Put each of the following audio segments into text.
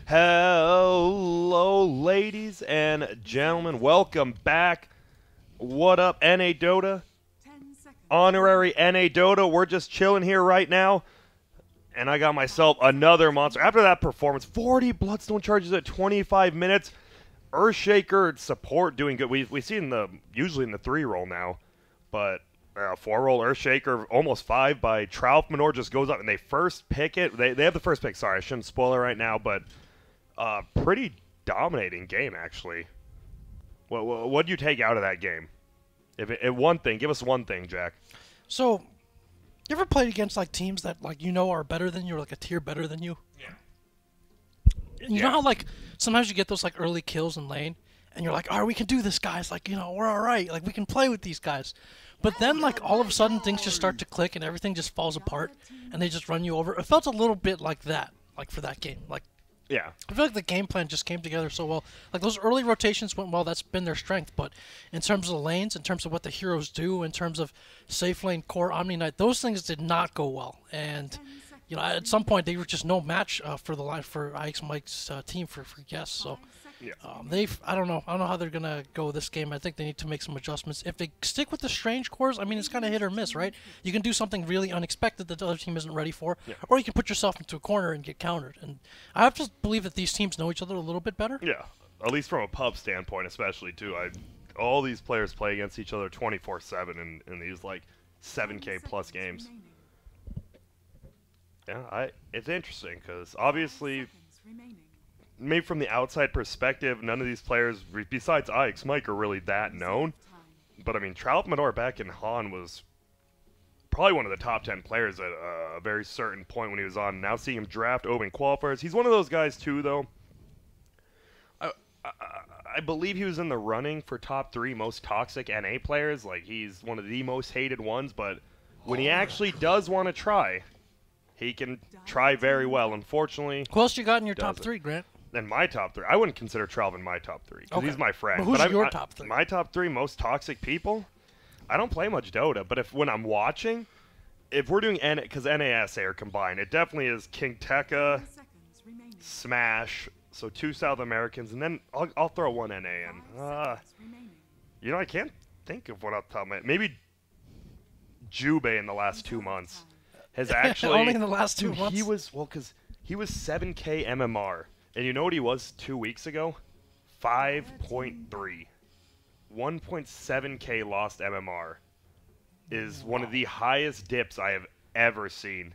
Hello, ladies and gentlemen. Welcome back. What up, NA Dota? Honorary NA Dota. We're just chilling here right now. And I got myself another monster. After that performance, 40 Bloodstone charges at 25 minutes. Earthshaker support doing good. We see usually in the 3-roll now. But 4-roll Earthshaker, almost 5 by Trout Manor just goes up and they first pick it. They have the first pick. Sorry, I shouldn't spoil it right now, but pretty dominating game, actually. What do you take out of that game? If one thing, give us one thing, Jack. So, you ever played against like teams that are better than you, or like a tier better than you? Yeah. You know how like sometimes you get those like early kills in lane, and you're like, "Oh, we can do this, guys! Like, we're all right. Like, we can play with these guys." But then like all of a sudden things just start to click and everything just falls apart, and they just run you over. It felt a little bit like that, like for that game, like. Yeah. I feel like the game plan just came together so well. Like, those early rotations went well. That's been their strength. But in terms of the lanes, in terms of what the heroes do, in terms of safe lane, core, Omni Knight, those things did not go well. And, at some point, they were just no match for the line for Ike's Mike's team for Guess. So, Yeah. I don't know how they're going to go this game. I think they need to make some adjustments. If they stick with the strange cores, I mean, it's kind of hit or miss, right? You can do something really unexpected that the other team isn't ready for, or you can put yourself into a corner and get countered. And I have to believe that these teams know each other a little bit better. Yeah, at least from a pub standpoint, especially too. All these players play against each other 24/7 in these like 7K plus games. Yeah, it's interesting because obviously, maybe from the outside perspective, none of these players, besides Ike's Mike, are really that known. But I mean, Trout Manor back in Han was probably one of the top 10 players at a very certain point when he was on. Now seeing him draft open qualifiers, he's one of those guys too, though. I believe he was in the running for top 3 most toxic NA players. Like, he's one of the most hated ones, but when he actually does want to try, he can try very well. Unfortunately, Who else you got in your top 3, Grant? In my top 3, I wouldn't consider Tralvin my top 3 because he's my friend. But who's your top 3? My top 3 most toxic people. I don't play much Dota, but when I'm watching, if we're doing because NASA are combined, it definitely is King Tekka, Smash, so 2 South Americans, and then I'll throw 1 NA in. I can't think of what off the top of my head. Maybe Jubei in the last 2 months has actually only in the last 2 months. He was because he was 7K MMR, and you know what he was 2 weeks ago? 5.3. 1.7K lost MMR is one of the highest dips I have ever seen.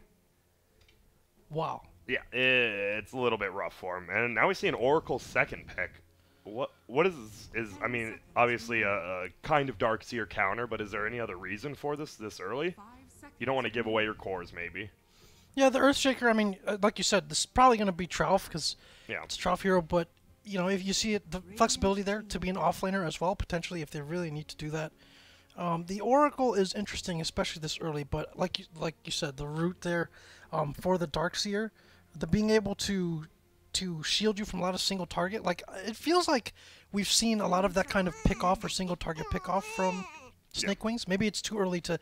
Wow. Yeah, it's a little bit rough for him. And now we see an Oracle second pick. What is I mean, obviously a kind of Darkseer counter, but is there any other reason for this early? You don't want to give away your cores, maybe. Yeah, the Earthshaker, I mean, like you said, this is probably going to be Trouf because it's a Trouf hero, but if you see it, the flexibility there to be an offlaner as well, potentially, if they really need to do that. The Oracle is interesting, especially this early, but like you said, the route there for the Darkseer, the being able to shield you from a lot of single target, like it feels like we've seen a lot of that kind of pick off or single target pick off from Snakewingz. Maybe it's too early to,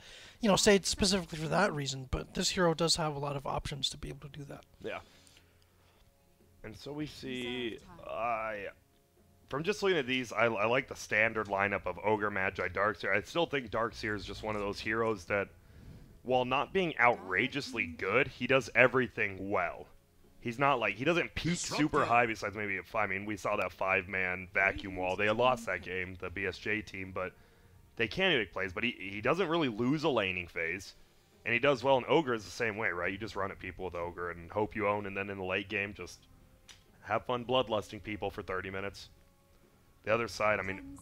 say it specifically for that reason, but this hero does have a lot of options to be able to do that. Yeah. And so we see, from just looking at these, I like the standard lineup of Ogre, Magi, Darkseer. I still think Darkseer is just one of those heroes that, while not being outrageously good, he does everything well. He's not like, he doesn't peak super high besides maybe we saw that 5-man vacuum wall. They had lost that game, the BSJ team, but they can make plays, but he doesn't really lose a laning phase. And he does well, and Ogre is the same way, right? You just run at people with Ogre and hope you own, and then in the late game, just have fun bloodlusting people for 30 minutes. The other side, I mean,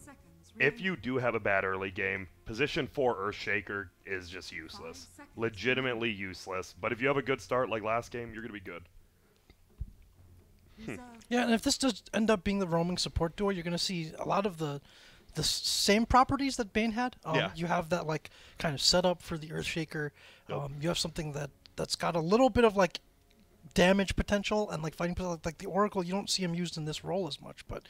if you do have a bad early game, position 4 Earthshaker is just useless. Legitimately useless. But if you have a good start like last game, you're going to be good. Yeah, and if this does end up being the roaming support duo, you're going to see a lot of the same properties that Bane had. You have that like kind of setup for the Earthshaker. You have something that's got a little bit of like damage potential and like fighting potential. Like the Oracle, you don't see him used in this role as much, but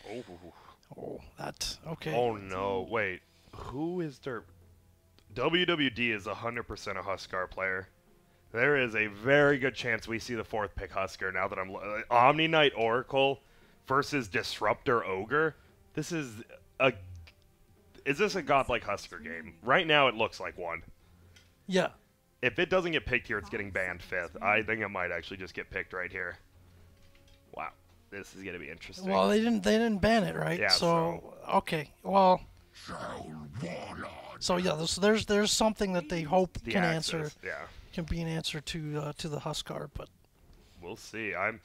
okay. Oh no, wait, who is their WWD is 100% a Huskar player. There is a very good chance we see the 4th pick Husker now that I'm... Omni Knight Oracle versus Disruptor Ogre. This is a... Is this a godlike Husker game? Right now it looks like one. Yeah. If it doesn't get picked here, it's getting banned 5th. I think it might actually just get picked right here. Wow. This is going to be interesting. Well, they didn't ban it, right? Yeah, so okay. Well, so yeah, there's something that they hope can answer. Yeah. Can be an answer to the Huskar, but we'll see. I'm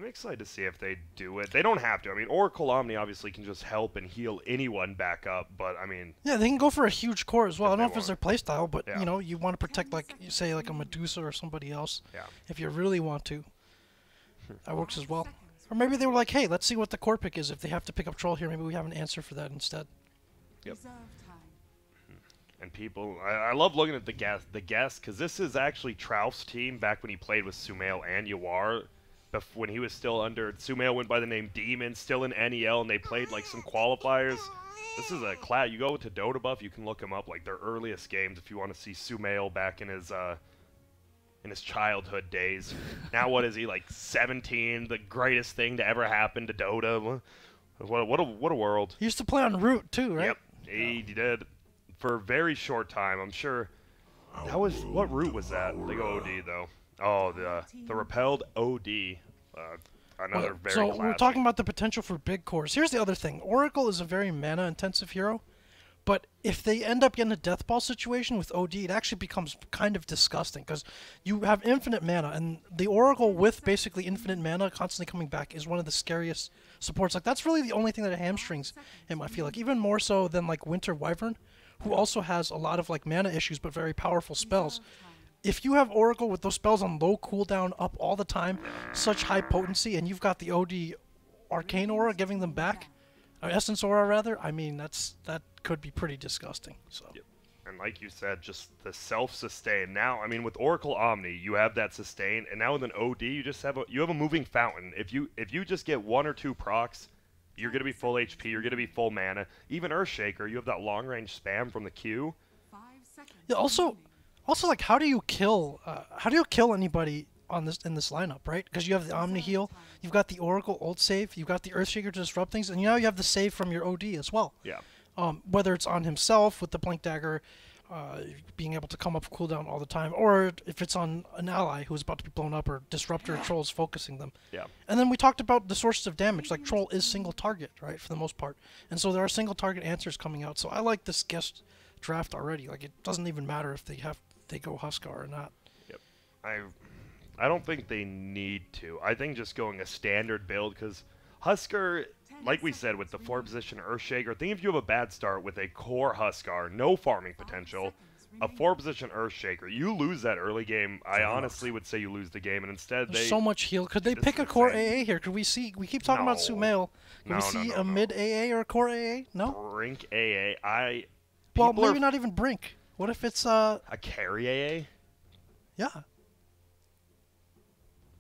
excited to see if they do it. They don't have to. I mean, Oracle Omni obviously can just help and heal anyone back up, but I mean... Yeah, they can go for a huge core as well. I don't know if it's their playstyle, but, yeah. you know, you want to protect, like, you say, like a Medusa or somebody else. Yeah. If you really want to. That works as well. Or maybe they were like, hey, let's see what the core pick is. If they have to pick up Troll here, maybe we have an answer for that instead. Yep. And people... I love looking at the guess, because this is actually Trouf's team back when he played with Sumail and Yawar. When he was still under... Sumail went by the name Demon, still in NEL, and they played, like, some qualifiers. This is a class. You go to Dota Buff, you can look him up, like, their earliest games if you want to see Sumail back in his childhood days. Now, what is he, like, 17? The greatest thing to ever happen to Dota. What a world. He used to play on Root, too, right? Yep, he did. For a very short time, I'm sure. That was... What Root was that? They go OD, though. Oh, the Repelled OD. Another very So classic. we're talking about the potential for big cores. Here's the other thing. Oracle is a very mana-intensive hero, but if they end up getting a death ball situation with OD, it actually becomes kind of disgusting because you have infinite mana, and the Oracle with basically infinite mana constantly coming back is one of the scariest supports. Like, that's really the only thing that hamstrings him, I feel like. Even more so than, like, Winter Wyvern, who also has a lot of, like, mana issues but very powerful spells. If you have Oracle with those spells on low cooldown up all the time, such high potency, and you've got the OD Arcane Aura giving them back, or Essence Aura rather, I mean, that could be pretty disgusting. So. Yep. And like you said, just the self-sustain. Now, I mean, with Oracle Omni, you have that sustain, and now with an OD, you just have a moving fountain. If you just get 1 or 2 procs, you're gonna be full HP, you're gonna be full mana. Even Earthshaker, you have that long-range spam from the Q. Yeah. Also, like, how do you kill anybody on in this lineup, right? Because you have the Omni heal, you've got the Oracle ult save, you've got the Earthshaker to disrupt things, and now you have the save from your OD as well. Yeah. Whether it's on himself with the Blink Dagger, being able to come up cooldown all the time, or if it's on an ally who's about to be blown up, or Disruptor Trolls focusing them. Yeah. And then we talked about the sources of damage. Like, Troll is single target, right, for the most part, and so there are single target answers coming out. So I like this guest draft already. Like, it doesn't even matter if they go Huskar or not. Yep. I don't think they need to. I think just going a standard build, because Huskar, like we said, with the 4-position Earthshaker, I think if you have a bad start with a core Huskar, no farming potential, a 4-position Earthshaker, you lose that early game. I honestly would say you lose the game, and instead There's so much heal. Could they pick a core AA here? Could we see? We keep talking about Sumail. Could we see a mid AA or a core AA? No. Brink AA. Well, maybe not even Brink. What if it's a carry AA? Yeah.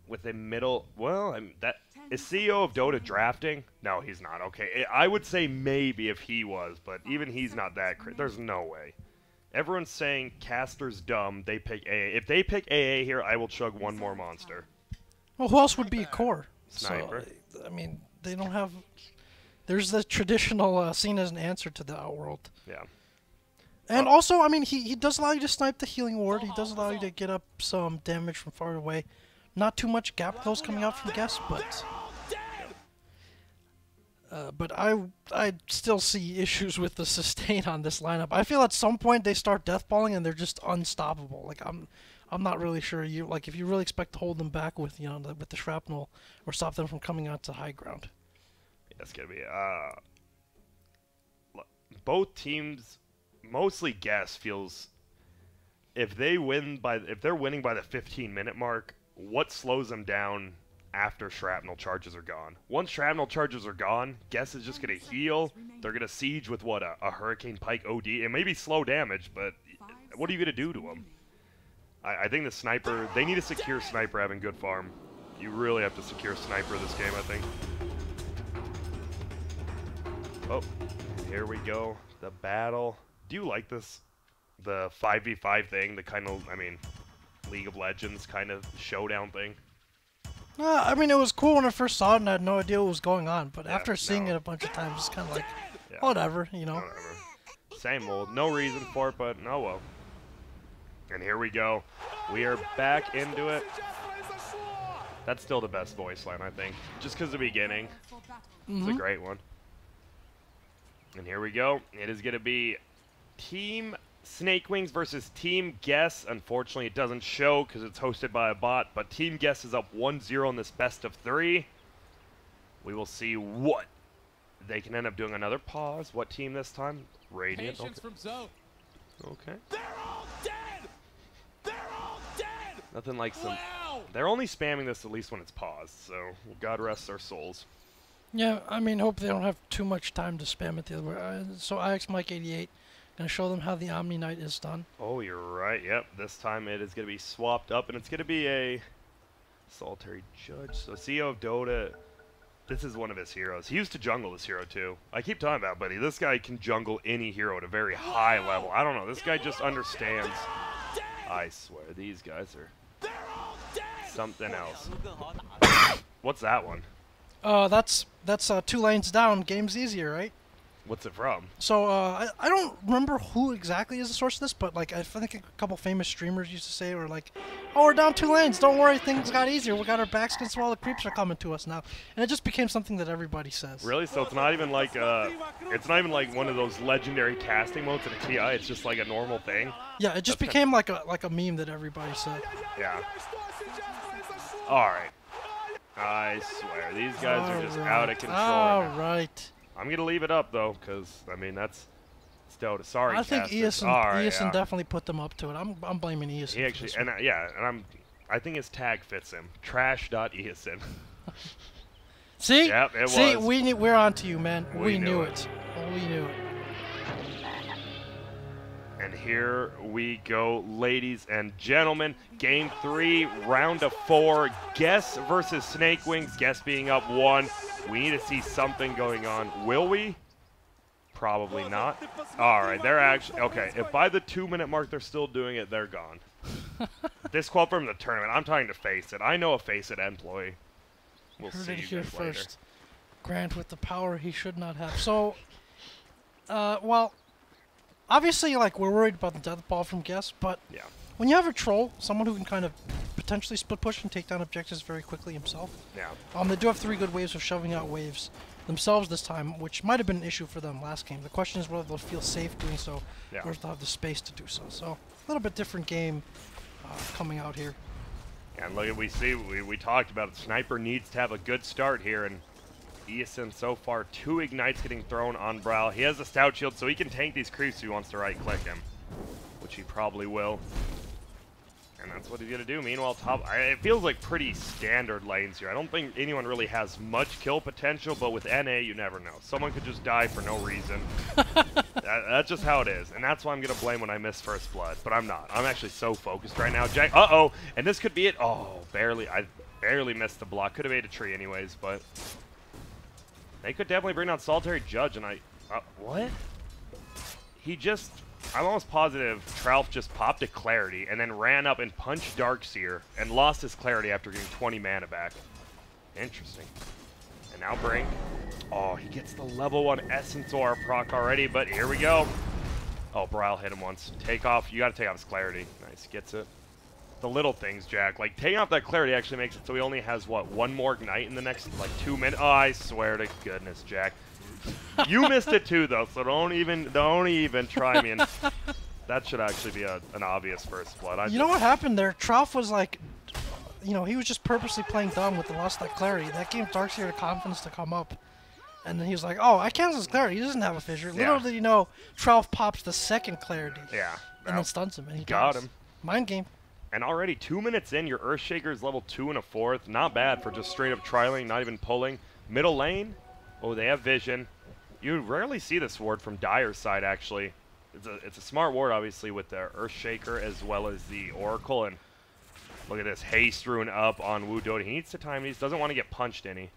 With a middle, well, that is CEO of Dota drafting? No, he's not. Okay, I would say maybe if he was, but even he's not that. There's no way. Everyone's saying caster's dumb. They pick AA. If they pick AA here, I will chug one more monster. Well, who else would be a core? Sniper. So, I mean, they don't have. There's the traditional seen as an answer to the Outworld. Yeah. And also, I mean, he does allow you to snipe the healing ward. He does allow you to get up some damage from far away. Not too much gap close coming out from Guess, but I still see issues with the sustain on this lineup. I feel at some point they start deathballing and they're just unstoppable. Like, I'm not really sure. If you really expect to hold them back with with the shrapnel or stop them from coming out to high ground. Yeah, it's gonna be both teams. Mostly Guess feels if they're winning by the 15-minute mark, what slows them down after shrapnel charges are gone? Once shrapnel charges are gone, Guess is just gonna heal. They're gonna siege with what a Hurricane Pike OD. It may be slow damage, but what are you gonna do to them? I think the sniper. They need a secure sniper having good farm. You really have to secure sniper this game, I think. Oh, here we go. The battle. Do you like this? The 5v5 thing, the kind of, I mean, League of Legends kind of showdown thing. I mean, it was cool when I first saw it and I had no idea what was going on. But Yeah, after seeing no. it a bunch of times, it's kind of like, Yeah. whatever, you know. Whatever. Same old. No reason for it, but oh well. And here we go. We are back into it. That's still the best voice line, I think. Just because the beginning. It's a great one. And here we go. It is going to be Team Snakewingz versus Team Guess. Unfortunately, it doesn't show because it's hosted by a bot, but Team Guess is up 1-0 in this best of 3. We will see what they can end up doing. Another pause. What team this time? Radiant. Okay. From Zone. Okay. They're all dead. They're all dead. Nothing like some... Wow. They're only spamming this at least when it's paused, so God rest their souls. Yeah, I mean, hope they don't have too much time to spam it the other way. So IX Mike 88, gonna show them how the Omni Knight is done. Oh, you're right. Yep. This time it is going to be swapped up, and it's going to be a solitary judge. So CEO of Dota, this is one of his heroes. He used to jungle this hero too. I keep talking about it, buddy. This guy can jungle any hero at a very high level. I don't know. This guy just understands. I swear, these guys are something else. What's that one? That's 2 lanes down. Game's easier, right? What's it from? So I don't remember who exactly is the source of this, but like I think a couple famous streamers used to say, or like, "Oh, we're down 2 lanes. Don't worry, things got easier. We got our backs against the wall. The creeps are coming to us now." And it just became something that everybody says. Really? So it's not even like one of those legendary casting modes in a TI. It's just like a normal thing. Yeah, it just became like a meme that everybody said. Yeah. All right. I swear, these guys are just out of control. All right now. right. I'm gonna leave it up though, because I mean it's Dota. Sorry, I think casters. Eason definitely put them up to it. I'm blaming Eason. He actually, and I think his tag fits him. Trash.Eason. See? Yep, it See, was. we're on to you, man. We knew knew it. We knew it. And here we go, ladies and gentlemen. Game 3, round of 4. Guess versus Snakewingz. Guess being up 1. We need to see something going on. Will we? Probably not. All right, they're actually... Okay, if by the 2-minute mark they're still doing it, they're gone. Disqual from the tournament. I'm trying to face it. I know a face it employee. We'll Heard see it you here guys later. first. Grant with the power he should not have. So, well, obviously, like, we're worried about the death ball from Guess, but Yeah. when you have a troll, someone who can kind of potentially split push and take down objectives very quickly himself, Yeah. they do have 3 good waves of shoving out waves themselves this time, which might have been an issue for them last game. The question is whether they'll feel safe doing so, Yeah. or if they'll have the space to do so. So, a little bit different game coming out here. And look at we talked about it. Sniper needs to have a good start here, and Eason so far 2 ignites getting thrown on Brow. He has a stout shield, so he can tank these creeps if he wants to right click him, which he probably will. And that's what he's gonna do. Meanwhile, it feels like pretty standard lanes here. I don't think anyone really has much kill potential, but with NA, you never know. Someone could just die for no reason. That's just how it is, and that's why I'm gonna blame when I miss first blood. But I'm not. I'm actually so focused right now. Jack. Uh-oh, and this could be it. Oh, barely. I barely missed the block. Could have ate a tree anyways, but they could definitely bring down Solitary Judge. And what? He just. I'm almost positive Trout just popped a Clarity and then ran up and punched Darkseer and lost his Clarity after getting 20 mana back. Interesting. And now Brink. Oh, he gets the level 1 Essence Aura proc already, but here we go. Oh, Brile hit him once. Take off. You got to take off his Clarity. Nice. Gets it. The little things, Jack. Like, taking off that Clarity actually makes it so he only has, what, 1 more Ignite in the next, like, 2 minutes? Oh, I swear to goodness, Jack. You missed it too, though, so don't even try me. And that should actually be an obvious first blood. You know what happened there? Trough was like, you know, he was just purposely playing dumb with the loss of that Clarity. That gave Darkseer the confidence to come up. And then he was like, oh, I cancel his Clarity. He doesn't have a fissure. Yeah. Little did you know, Trough pops the second Clarity. Yeah. And then stuns him. And he got dies. him. Mind game. And already 2 minutes in, your Earthshaker is level 2 and a 4th. Not bad for just straight up trialing, not even pulling. Middle lane. Oh, they have vision. You rarely see this ward from Dire's side, actually. It's a smart ward, obviously, with the Earthshaker as well as the Oracle. And look at this, haste rune up on Wu Dota. He needs to time these. Doesn't want to get punched any.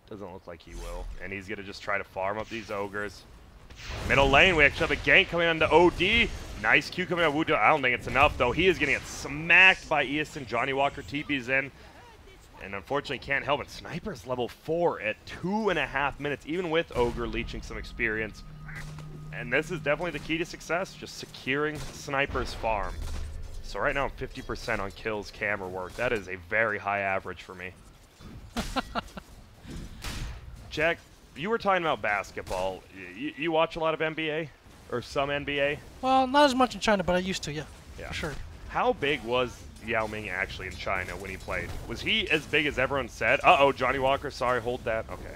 Doesn't look like he will. And he's going to just try to farm up these ogres. Middle lane, we actually have a gank coming on to OD. Nice Q coming out of Wudo. I don't think it's enough, though. He is going to get smacked by Easton. Johnny Walker TP's in. And unfortunately can't help it. Sniper's level 4 at 2.5 minutes, even with Ogre leeching some experience. And this is definitely the key to success, just securing Sniper's farm. So right now I'm 50% on kills, camera work. That is a very high average for me. Jack, you were talking about basketball. You watch a lot of NBA? Or some NBA? Well, not as much in China, but I used to, yeah. For sure. How big was Yao Ming actually in China when he played? Was he as big as everyone said? Uh-oh, Johnny Walker, sorry, hold that. Okay.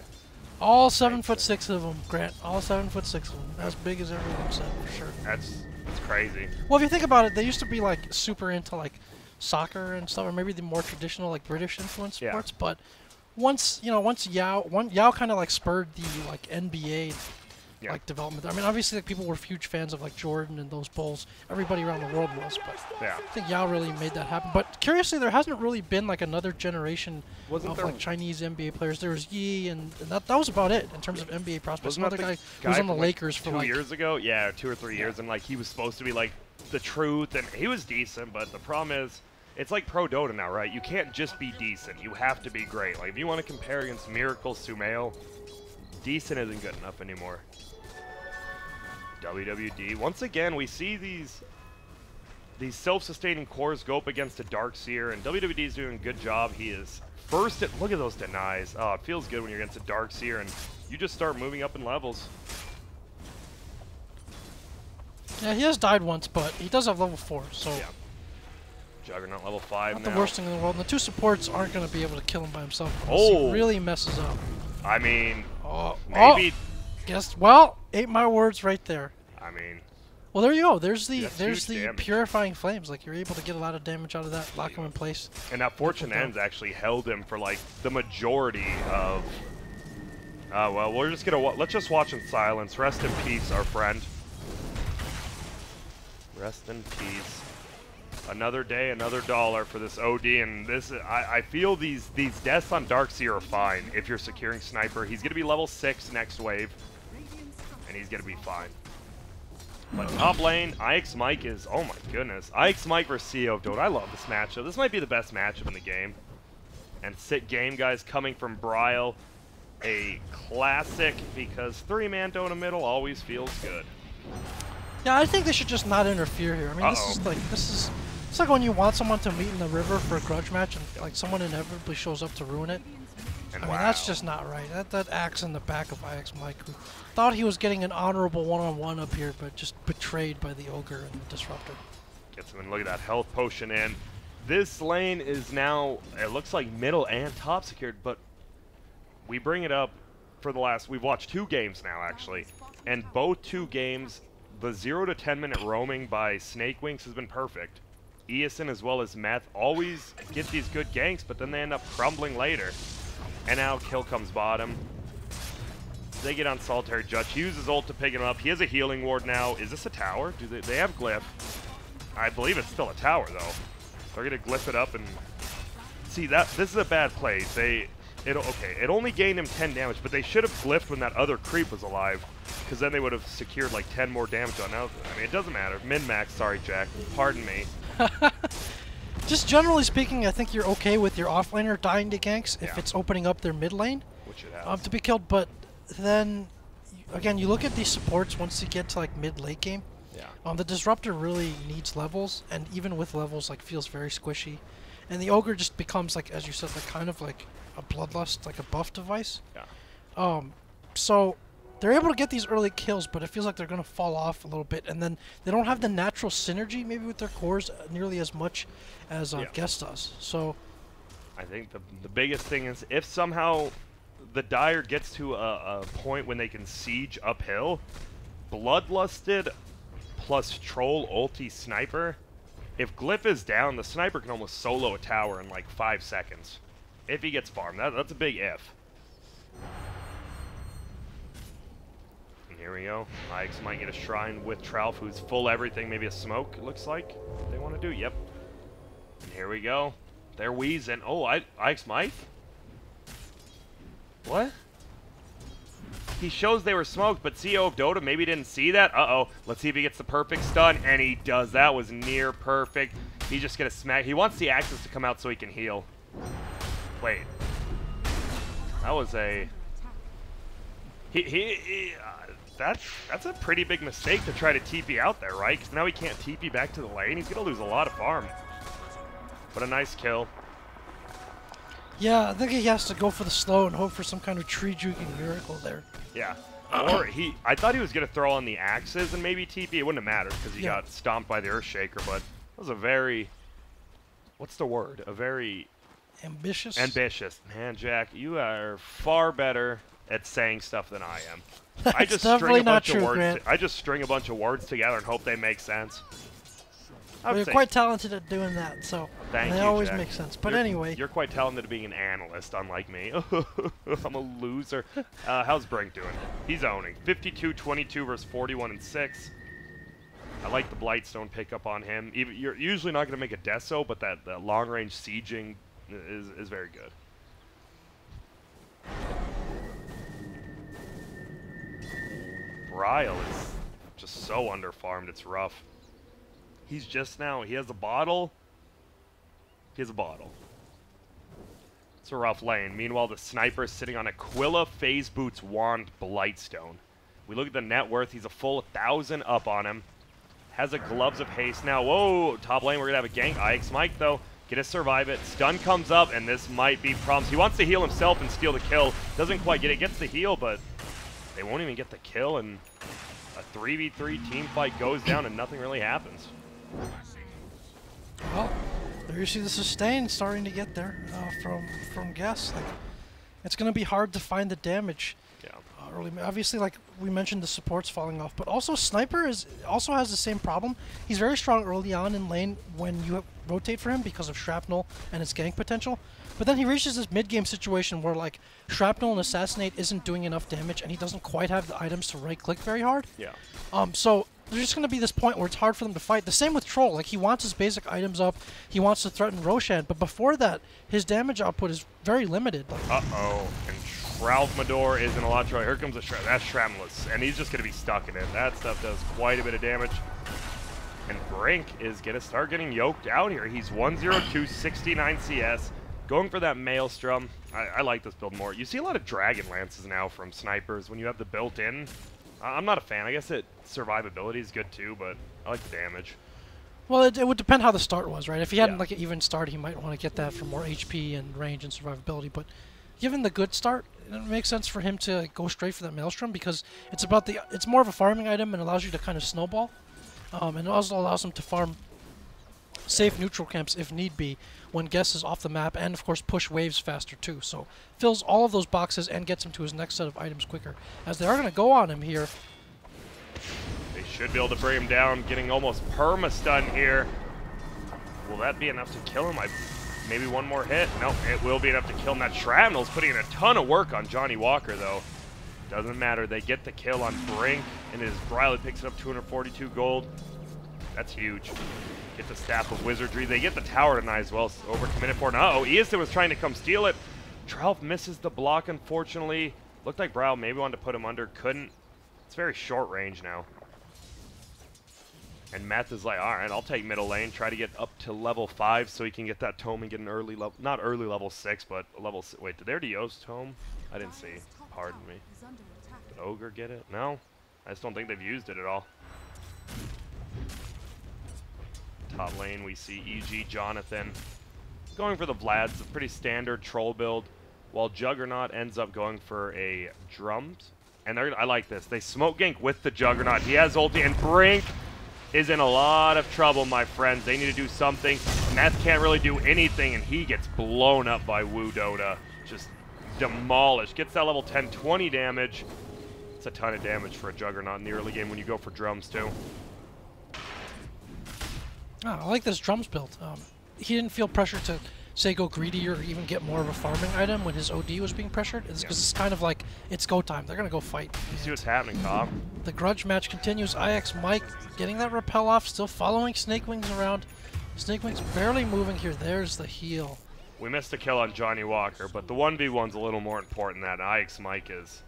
All 7'6" of them, Grant. All 7'6" of them. As big as everyone said, for sure. That's crazy. Well, if you think about it, they used to be like super into like soccer and stuff, or maybe the more traditional like British influenced sports. But once Yao kind of like spurred the like NBA like development. I mean, obviously like people were huge fans of like Jordan and those Bulls. Everybody around the world was, but I think Yao really made that happen. But curiously, there hasn't really been like another generation of like Chinese NBA players. There was Yi, and that was about it in terms of NBA prospects. Another guy who was on the Lakers for 2 years ago. Yeah, 2 or 3 years, and like he was supposed to be like the truth, and he was decent. But the problem is, it's like Pro Dota now, right? You can't just be decent. You have to be great. Like if you want to compare against Miracle Sumail, decent isn't good enough anymore. WWD. Once again, we see these self-sustaining cores go up against a Darkseer, and WWD is doing a good job. He is first at, look at those denies. Oh, it feels good when you're against a Darkseer, and you just start moving up in levels. Yeah, he has died once, but he does have level 4, so... Yeah. Juggernaut level 5 not now. the worst thing in the world. And the 2 supports aren't going to be able to kill him by himself. Oh! He really messes up. I mean, maybe... Guess, well, ate my words right there. I mean, well, there you go. There's the damage. purifying flames. Like you're able to get a lot of damage out of that, lock him in place. And that Fortune Ends actually held him for like the majority of. Well, we're just gonna let's just watch in silence. Rest in peace, our friend. Rest in peace. Another day, another dollar for this OD, and this I feel these deaths on Darkseer are fine if you're securing Sniper. He's gonna be level 6 next wave, and he's gonna be fine. But top lane, IX Mike is, oh my goodness. IX Mike versus CEO of Dota. I love this matchup. This might be the best matchup in the game. And sit game guys coming from Bryle. A classic, because 3-man Dota middle always feels good. Yeah, I think they should just not interfere here. I mean, it's like when you want someone to meet in the river for a grudge match and like someone inevitably shows up to ruin it. And I mean, that's just not right. That axe in the back of IX Mike, who thought he was getting an honorable one-on-one up here, but just betrayed by the Ogre and the Disruptor. Gets him in. Look at that health potion in. This lane is now, it looks like middle and top secured, but we bring it up for the last, we've watched 2 games now, actually. And both 2 games, the 0 to 10 minute roaming by Snakewingz has been perfect. Eason as well as Meth always get these good ganks, but then they end up crumbling later. And now kill comes bottom. They get on Solitary Judge. He uses ult to pick him up. He has a healing ward now. Is this a tower? Do they have glyph? I believe it's still a tower though. They're gonna glyph it up and see that this is a bad play. It only gained him 10 damage, but they should have glyphed when that other creep was alive, because then they would have secured like 10 more damage on now. I mean, it doesn't matter. Min-max, sorry Jack. Pardon me. Just generally speaking, I think you're okay with your offlaner dying to ganks if it's opening up their mid lane to be killed. But then, again, you look at these supports once you get to like mid-late game. Yeah. The Disruptor really needs levels, and even with levels, like feels very squishy. And the Ogre just becomes like, as you said, like kind of like a bloodlust, like a buff device. Yeah. So they're able to get these early kills, but it feels like they're going to fall off a little bit, and then they don't have the natural synergy maybe with their cores nearly as much as Guess does. So I think the biggest thing is if somehow the Dire gets to a point when they can siege uphill, Bloodlusted plus Troll ulti Sniper, if Glyph is down, the Sniper can almost solo a tower in like 5 seconds. If he gets farmed. That's a big if. Here we go. IX might get a shrine with Tralf, who's full everything. Maybe a smoke, it looks like. They want to do. Yep. And here we go. They're wheezing. Oh, IX might? What? he shows they were smoked, but CEO of Dota maybe didn't see that. Uh-oh. Let's see if he gets the perfect stun, and he does. That was near perfect. He's just going to smack. He wants the Axis to come out so he can heal. Wait. That was a... That's a pretty big mistake to try to TP out there, right? Because now he can't TP back to the lane. He's going to lose a lot of farm. But a nice kill. Yeah, I think he has to go for the slow and hope for some kind of tree juking miracle there. Yeah. Or I thought he was going to throw on the axes and maybe TP. It wouldn't have mattered because he got stomped by the Earthshaker, but that was a very... What's the word? A very... Ambitious? Ambitious. Man, Jack, you are far better at saying stuff than I am. I just definitely string a bunch not of true, words. Grant. I just string a bunch of words together and hope they make sense. Well, you're quite talented at doing that, so Thank they you, always Jack. make sense. But you're, anyway. You're quite talented at being an analyst, unlike me. I'm a loser. How's Brink doing? He's owning. 52-22 versus 41-6. I like the Blightstone pickup on him. You're usually not going to make a Deso, but that long-range sieging is very good. Bryle is just so underfarmed, it's rough. He's just now, he has a bottle. He has a bottle. It's a rough lane. Meanwhile, the sniper is sitting on Aquila, Phase Boots, Wand, Blightstone. We look at the net worth, he's a full 1,000 up on him. Has a Gloves of Haste now. Whoa, top lane, we're going to have a gank. IX Mike, though, get to survive it. Stun comes up, and this might be problems. He wants to heal himself and steal the kill. Doesn't quite get it. Gets the heal, but they won't even get the kill, and a 3v3 team fight goes down, and nothing really happens. Well, there you see the sustain starting to get there from Guess. Like, it's going to be hard to find the damage. Yeah. Early. Obviously, like we mentioned, the support's falling off, but also Sniper also has the same problem. He's very strong early on in lane when you rotate for him because of Shrapnel and his gank potential. But then he reaches this mid-game situation where like Shrapnel and Assassinate isn't doing enough damage, and he doesn't quite have the items to right-click very hard. Yeah. So there's just going to be this point where it's hard for them to fight. The same with Troll. Like, he wants his basic items up. He wants to threaten Roshan. But before that, his damage output is very limited. Like, uh-oh. And Tralfmador is in a lot of trouble. Here comes that's Shrapnelus. And he's just going to be stuck in it. That stuff does quite a bit of damage. And Brink is going to start getting yoked out here. He's 102, 69 CS. Going for that Maelstrom. I like this build more. You see a lot of Dragon Lances now from snipers when you have the built-in. I'm not a fan. I guess survivability is good too, but I like the damage. Well, it would depend how the start was, right? If he hadn't like an even start, he might want to get that for more HP and range and survivability. But given the good start, it makes sense for him to go straight for that Maelstrom because it's more of a farming item and allows you to kind of snowball. And it also allows him to farm safe neutral camps if need be when Guess is off the map, and of course push waves faster too. So fills all of those boxes and gets him to his next set of items quicker. As they are going to go on him here. They should be able to bring him down, getting almost perma-stun here. Will that be enough to kill him? Maybe one more hit? Nope, it will be enough to kill him. That Shrapnel's putting in a ton of work on Johnny Walker, though. Doesn't matter. They get the kill on Brink, and his Briley picks it up 242 gold. That's huge. Get the Staff of Wizardry. They get the tower tonight as well. Overcommitted for it. Uh-oh, Easton was trying to come steal it. Tralf misses the block, unfortunately. Looked like Brow maybe wanted to put him under. Couldn't. It's very short range now. And Meth is like, all right, I'll take middle lane. Try to get up to level 5 so he can get that tome and get an early level, not early level 6, but level, wait, did they already use tome? I didn't see. Pardon me. Did Ogre get it? No. I just don't think they've used it at all. Top lane, we see EG Jonathan going for the Vlad's a pretty standard troll build, while Juggernaut ends up going for a Drums. And I like this. They smoke gank with the Juggernaut. He has ulti, and Brink is in a lot of trouble, my friends. They need to do something. Meth can't really do anything, and he gets blown up by Wu Dota. Just demolished. Gets that level 10, 20 damage. It's a ton of damage for a Juggernaut in the early game when you go for Drums, too. Oh, I like this Drums build. He didn't feel pressure to, say, go greedy or even get more of a farming item when his OD was being pressured. It's because it's kind of like, it's go time. They're going to go fight. You see what's happening, Tom. The grudge match continues. IX Mike getting that repel off, still following Snakewingz around. Snakewingz barely moving here. There's the heal. We missed a kill on Johnny Walker, but the 1v1's a little more important than that. IX Mike is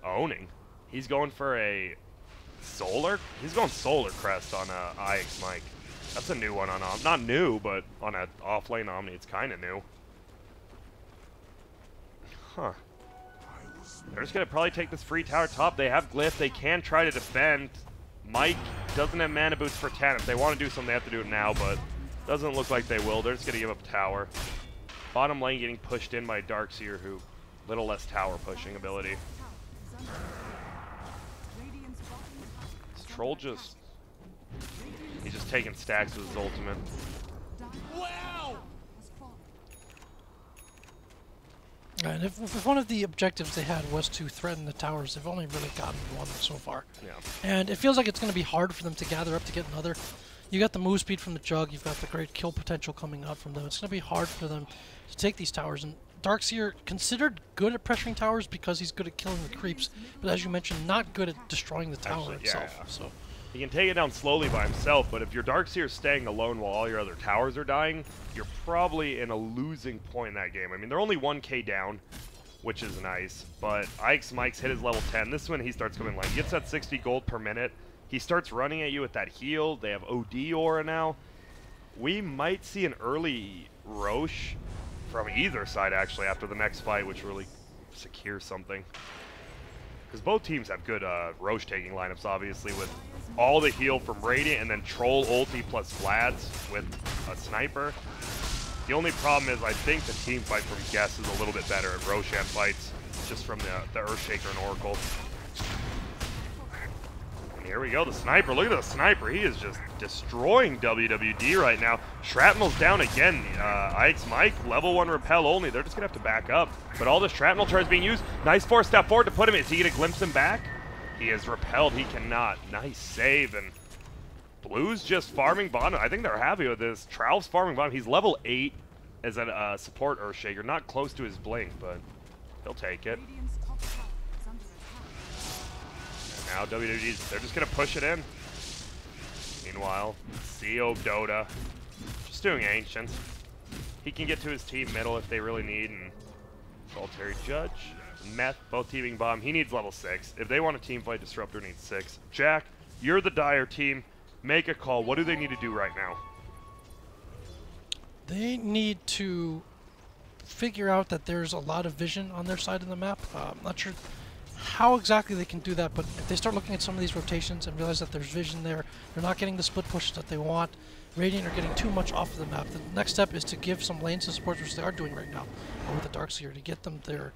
owning. He's going for a solar. He's going solar crest on IX Mike. That's a new one on not new, but on an off-lane Omni, it's kind of new. Huh. They're just gonna probably take this free tower top. They have glyph. They can try to defend. Mike doesn't have mana boots for 10. If they want to do something, they have to do it now, but doesn't look like they will. They're just gonna give up tower. Bottom lane getting pushed in by Darkseer, who little less tower pushing ability. This troll just, he's just taking stacks with his ultimate. Wow! And if one of the objectives they had was to threaten the towers, they've only really gotten one so far. Yeah. And it feels like it's going to be hard for them to gather up to get another. You got the move speed from the Jug, you've got the great kill potential coming out from them. It's going to be hard for them to take these towers. And Darkseer, considered good at pressuring towers because he's good at killing the creeps, but as you mentioned, not good at destroying the tower itself. Yeah. So He can take it down slowly by himself, but if your Darkseer is staying alone while all your other towers are dying, you're probably in a losing point in that game. I mean, they're only 1k down, which is nice, but IX Mike's hit his level 10. This is when he starts coming lane. He gets that 60 gold per minute. He starts running at you with that heal. They have OD aura now. We might see an early Roche from either side, actually, after the next fight, which really secures something. Because both teams have good Roche taking lineups, obviously, with all the heal from Radiant and then Troll ulti plus Vlad's with a sniper. The only problem is I think the team fight from Guess is a little bit better at Roshan fights, just from the Earthshaker and Oracle. And here we go, the sniper. Look at the sniper. He is just destroying WWD right now. Shrapnel's down again. IX Mike, level 1 repel only. They're just going to have to back up. But all the shrapnel charge being used. Nice 4-step forward to put him. Is he going to glimpse him back? He is repelled. He cannot. Nice save. And Blue's just farming bottom. I think they're happy with this. Trow's farming bottom. He's level 8 as a support Earthshaker. Not close to his blink, but he'll take it. And now WWD, they're just going to push it in. Meanwhile, CO Dota just doing Ancient. He can get to his team middle if they really need. And Solitary Judge, Meth, both teaming bomb. He needs level 6. If they want a team fight, Disruptor needs 6. Jack, you're the Dire team. Make a call. What do they need to do right now? they need to figure out that there's a lot of vision on their side of the map. I'm not sure how exactly they can do that, but if they start looking at some of these rotations and realize that there's vision there, they're not getting the split pushes that they want, Radiant are getting too much off of the map. The next step is to give some lanes to support, which they are doing right now with the Darkseer, to get them their,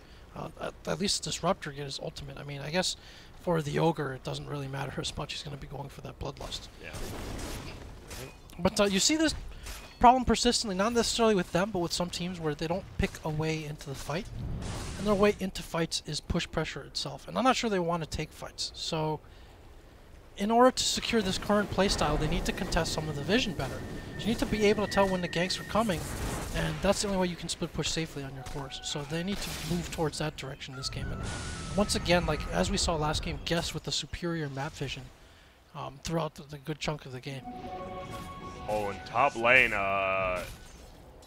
at least Disruptor get his ultimate. I mean, I guess for the Ogre, it doesn't really matter as much. He's going to be going for that Bloodlust. Yeah. But you see this problem persistently, not necessarily with them, but with some teams where they don't pick a way into the fight. And their way into fights is push pressure itself. And I'm not sure they want to take fights. So in order to secure this current playstyle, they need to contest some of the vision better. You need to be able to tell when the ganks are coming, and that's the only way you can split push safely on your course. So they need to move towards that direction this game. And once again, like as we saw last game, Guess with the superior map vision throughout the good chunk of the game. Oh, in top lane,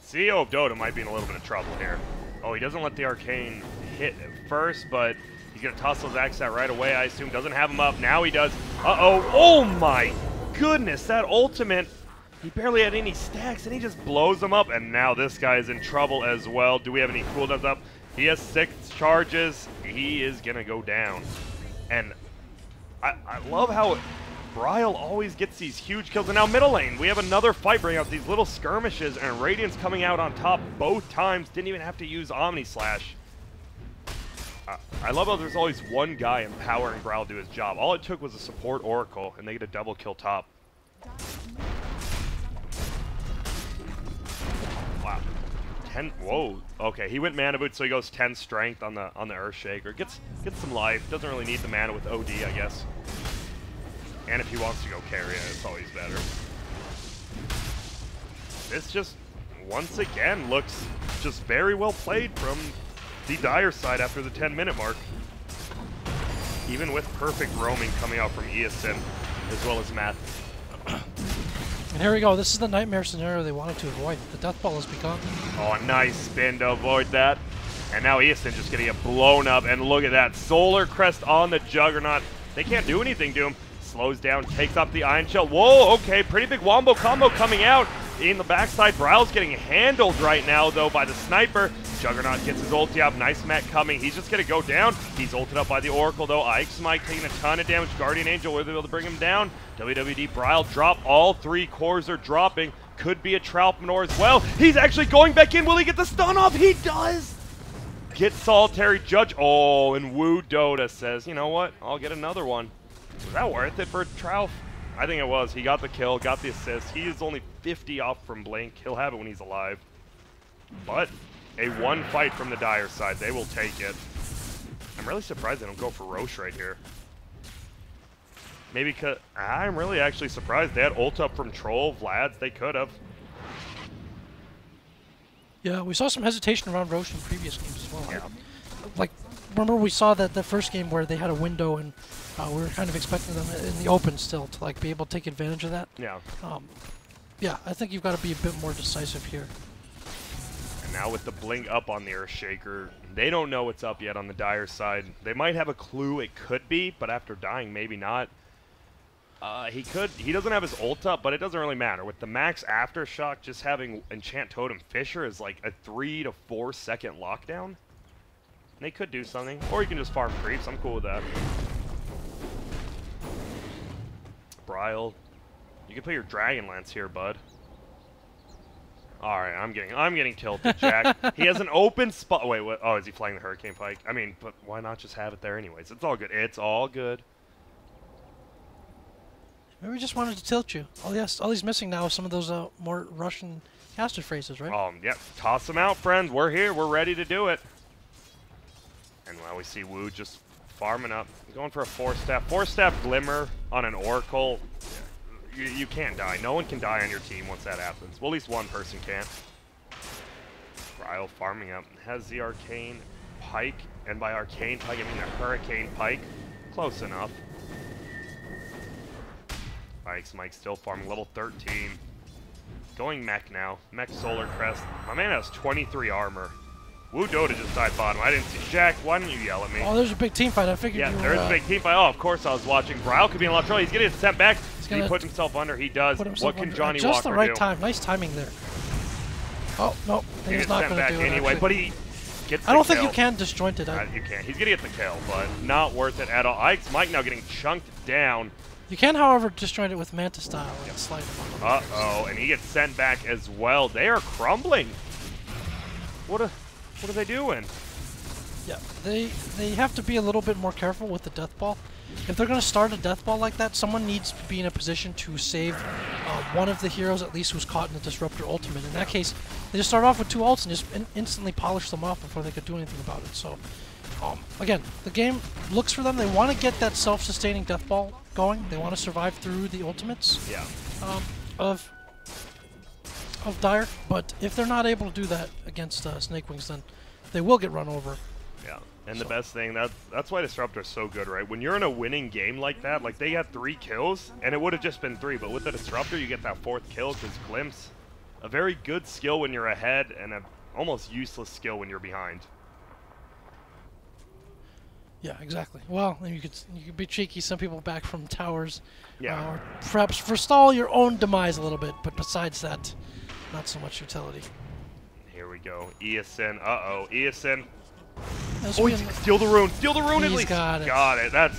CEO of Dota might be in a little bit of trouble here. Oh, he doesn't let the Arcane hit at first, but he's going to toss those axes out right away, I assume. Doesn't have him up. Now he does. Uh-oh. Oh, my goodness. That ultimate, he barely had any stacks, and he just blows them up. And now this guy is in trouble as well. Do we have any cooldowns up? He has 6 charges. He is going to go down. And I love how Bryle always gets these huge kills. And now middle lane, we have another fight bringing out these little skirmishes, and Radiant's coming out on top both times. Didn't even have to use Omni Slash. I love how there's always one guy empowering Bryle to do his job. All it took was a support Oracle, and they get a double kill top. Wow. 10. Whoa. Okay, he went mana boot, so he goes 10 strength on the Earthshaker. Gets some life. Doesn't really need the mana with OD, I guess. And if he wants to go carry it, it's always better. This just, once again, looks just very well played from the Dire side after the 10-minute mark. Even with perfect roaming coming out from ESN, as well as Matt. And here we go. This is the nightmare scenario they wanted to avoid. The death ball has begun. Oh, a nice spin to avoid that. And now Easton just going to get blown up. And look at that. Solar Crest on the Juggernaut. They can't do anything to him. Slows down, takes off the Iron Shell. Whoa, okay, pretty big wombo combo coming out. In the backside, Bryle's getting handled right now, though, by the sniper. Juggernaut gets his ulti up. Nice mech coming. He's just going to go down. He's ulted up by the Oracle, though. Ike's Mike taking a ton of damage. Guardian Angel will be able to bring him down. WWD Bryle drop. All 3 cores are dropping. Could be a Troutmanor as well. He's actually going back in. Will he get the stun off? He does! Get Solitary Judge. Oh, and Woo Dota says, you know what? I'll get another one. Was that worth it for Trout? I think it was. He got the kill, got the assist. He is only 50 off from Blink. He'll have it when he's alive. But a 1 fight from the Dire side. They will take it. I'm really surprised they don't go for Roche right here. Maybe because I'm really actually surprised. They had ult up from Troll, Vlad's. They could have. Yeah, we saw some hesitation around Roche in previous games as well. Yeah. Like, remember we saw that the first game where they had a window and we were kind of expecting them in the open still to like be able to take advantage of that. Yeah. Yeah, I think you've got to be a bit more decisive here. And now with the Blink up on the Earthshaker, they don't know what's up yet on the Dire side. They might have a clue it could be, but after dying, maybe not. He doesn't have his ult up, but it doesn't really matter. With the max Aftershock, just having Enchant Totem Fisher is like a 3 to 4 second lockdown. They could do something, or you can just farm creeps. I'm cool with that. Bryle, you can put your Dragon Lance here, bud. All right, I'm getting tilted, Jack. He has an open spot. Wait, what? Oh, is he flying the Hurricane Pike? I mean, but why not just have it there anyways? It's all good. It's all good. Maybe we just wanted to tilt you. All he's missing now is some of those more Russian caster phrases, right? Yeah. Toss them out, friends. We're here. We're ready to do it. And now we see Wu just farming up, going for a 4-staff. 4-staff Glimmer on an Oracle. You can't die. No one can die on your team once that happens. Well, at least one person can't. Bryle farming up. Has the Arcane Pike. And by Arcane Pike, I mean the Hurricane Pike. Close enough. Mike still farming level 13. Going mech now. Mech Solar Crest. My man has 23 armor. Woo Dota just died bottom. I didn't see. Jack, why didn't you yell at me? Oh, there's a big team fight. I figured yeah, you were... there's a big team fight. Oh, of course I was watching. Bryle could be in a lot of trouble. He's getting sent back. He put himself under. He does. What can Johnny Walker do? Just the right time. Nice timing there. Oh, no. He's not going to do it, anyway, actually. but he gets the I don't kill. think you can disjoint it. You can't. He's going to get the kill, but not worth it at all. Ike's Mike now getting chunked down. You can, however, disjoint it with Manta style and slide him on. Uh-oh, and he gets sent back as well. They are crumbling. What are they doing? Yeah, they have to be a little bit more careful with the death ball. If they're going to start a death ball like that, someone needs to be in a position to save one of the heroes at least who's caught in the Disruptor ultimate. In that case, they just start off with 2 ults and just instantly polish them off before they could do anything about it. So, again, the game looks for them. They want to get that self-sustaining death ball going. They want to survive through the ultimates of Dire. But if they're not able to do that against Snakewingz, then they will get run over. Yeah, and the best thing, that's why Disruptor is so good, right? When you're in a winning game like that, like they had 3 kills, and it would have just been 3, but with the Disruptor, you get that 4th kill because Glimpse, a very good skill when you're ahead, and a almost useless skill when you're behind. Yeah, exactly. Well, you could be cheeky, send people back from towers, yeah, or perhaps forestall your own demise a little bit, but besides that, not so much utility. Here we go. Eason, Eason. Oh, steal the rune. Steal the rune at least. Got it. Got it.